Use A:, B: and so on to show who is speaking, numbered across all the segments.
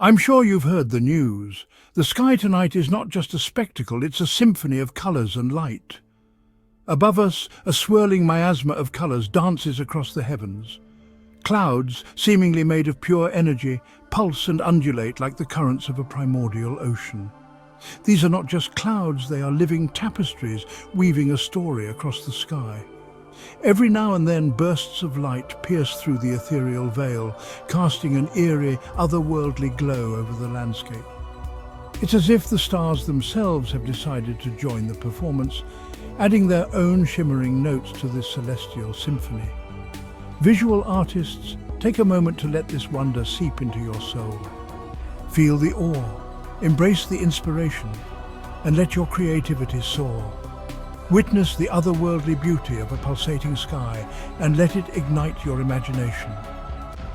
A: I'm sure you've heard the news. The sky tonight is not just a spectacle, it's a symphony of colours and light. Above us, a swirling miasma of colours dances across the heavens. Clouds, seemingly made of pure energy, pulse and undulate like the currents of a primordial ocean. These are not just clouds, they are living tapestries weaving a story across the sky. Every now and then bursts of light pierce through the ethereal veil, casting an eerie, otherworldly glow over the landscape. It's as if the stars themselves have decided to join the performance, adding their own shimmering notes to this celestial symphony. Visual artists, take a moment to let this wonder seep into your soul. Feel the awe, embrace the inspiration, and let your creativity soar. Witness the otherworldly beauty of a pulsating sky and let it ignite your imagination.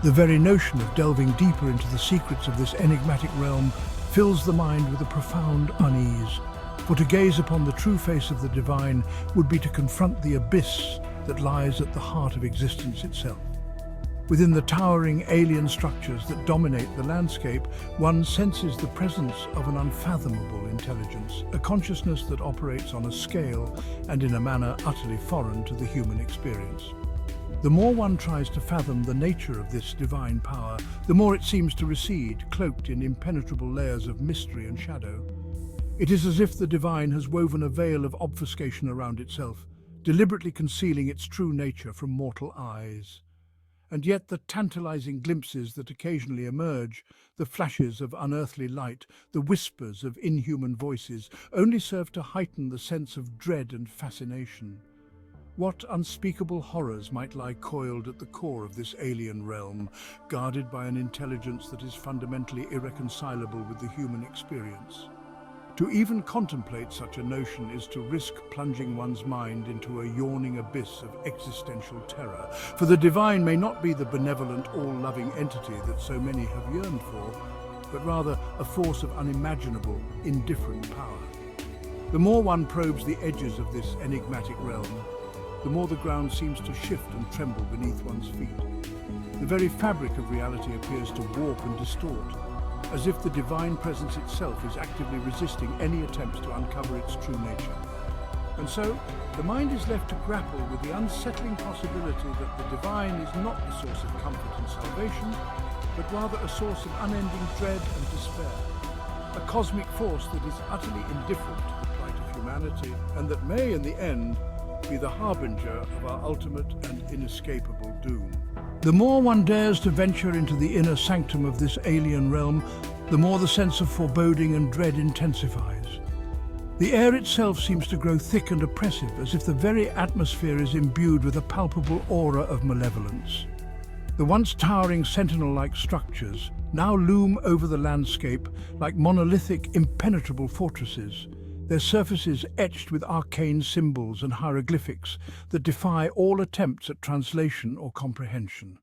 A: The very notion of delving deeper into the secrets of this enigmatic realm fills the mind with a profound unease, for to gaze upon the true face of the divine would be to confront the abyss that lies at the heart of existence itself. Within the towering alien structures that dominate the landscape, one senses the presence of an unfathomable intelligence, a consciousness that operates on a scale and in a manner utterly foreign to the human experience. The more one tries to fathom the nature of this divine power, the more it seems to recede, cloaked in impenetrable layers of mystery and shadow. It is as if the divine has woven a veil of obfuscation around itself, deliberately concealing its true nature from mortal eyes. And yet the tantalizing glimpses that occasionally emerge, the flashes of unearthly light, the whispers of inhuman voices, only serve to heighten the sense of dread and fascination. What unspeakable horrors might lie coiled at the core of this alien realm, guarded by an intelligence that is fundamentally irreconcilable with the human experience? To even contemplate such a notion is to risk plunging one's mind into a yawning abyss of existential terror, for the divine may not be the benevolent, all-loving entity that so many have yearned for, but rather a force of unimaginable, indifferent power. The more one probes the edges of this enigmatic realm, the more the ground seems to shift and tremble beneath one's feet. The very fabric of reality appears to warp and distort, as if the divine presence itself is actively resisting any attempts to uncover its true nature. And so, the mind is left to grapple with the unsettling possibility that the divine is not the source of comfort and salvation, but rather a source of unending dread and despair, a cosmic force that is utterly indifferent to the plight of humanity, and that may, in the end, be the harbinger of our ultimate and inescapable doom. The more one dares to venture into the inner sanctum of this alien realm, the more the sense of foreboding and dread intensifies. The air itself seems to grow thick and oppressive, as if the very atmosphere is imbued with a palpable aura of malevolence. The once towering sentinel-like structures now loom over the landscape like monolithic, impenetrable fortresses, their surfaces etched with arcane symbols and hieroglyphics that defy all attempts at translation or comprehension.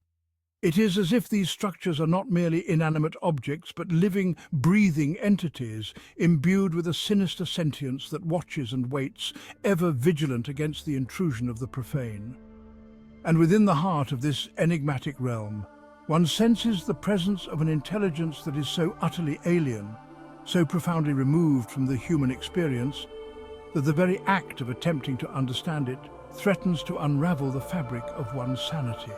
A: It is as if these structures are not merely inanimate objects, but living, breathing entities imbued with a sinister sentience that watches and waits, ever vigilant against the intrusion of the profane. And within the heart of this enigmatic realm, one senses the presence of an intelligence that is so utterly alien, so profoundly removed from the human experience, that the very act of attempting to understand it threatens to unravel the fabric of one's sanity.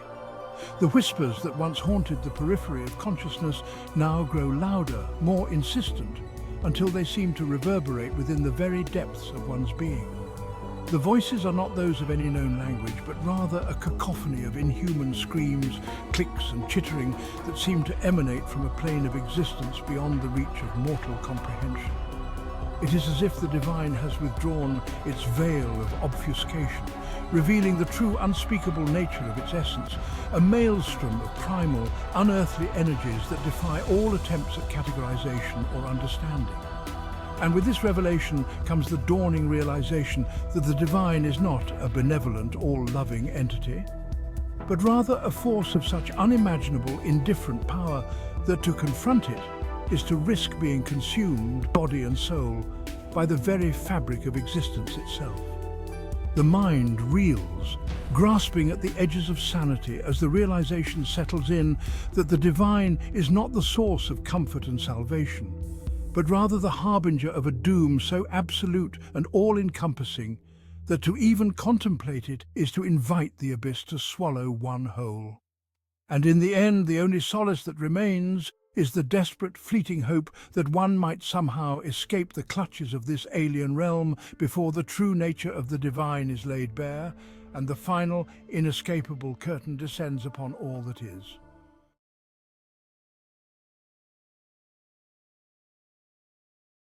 A: The whispers that once haunted the periphery of consciousness now grow louder, more insistent, until they seem to reverberate within the very depths of one's being. The voices are not those of any known language, but rather a cacophony of inhuman screams, clicks and chittering that seem to emanate from a plane of existence beyond the reach of mortal comprehension. It is as if the divine has withdrawn its veil of obfuscation, revealing the true unspeakable nature of its essence, a maelstrom of primal, unearthly energies that defy all attempts at categorization or understanding. And with this revelation comes the dawning realization that the divine is not a benevolent, all-loving entity, but rather a force of such unimaginable, indifferent power that to confront it is to risk being consumed, body and soul, by the very fabric of existence itself. The mind reels, grasping at the edges of sanity as the realization settles in that the divine is not the source of comfort and salvation, but rather the harbinger of a doom so absolute and all-encompassing that to even contemplate it is to invite the abyss to swallow one whole. And in the end, the only solace that remains is the desperate, fleeting hope that one might somehow escape the clutches of this alien realm before the true nature of the divine is laid bare, and the final, inescapable curtain descends upon all that is.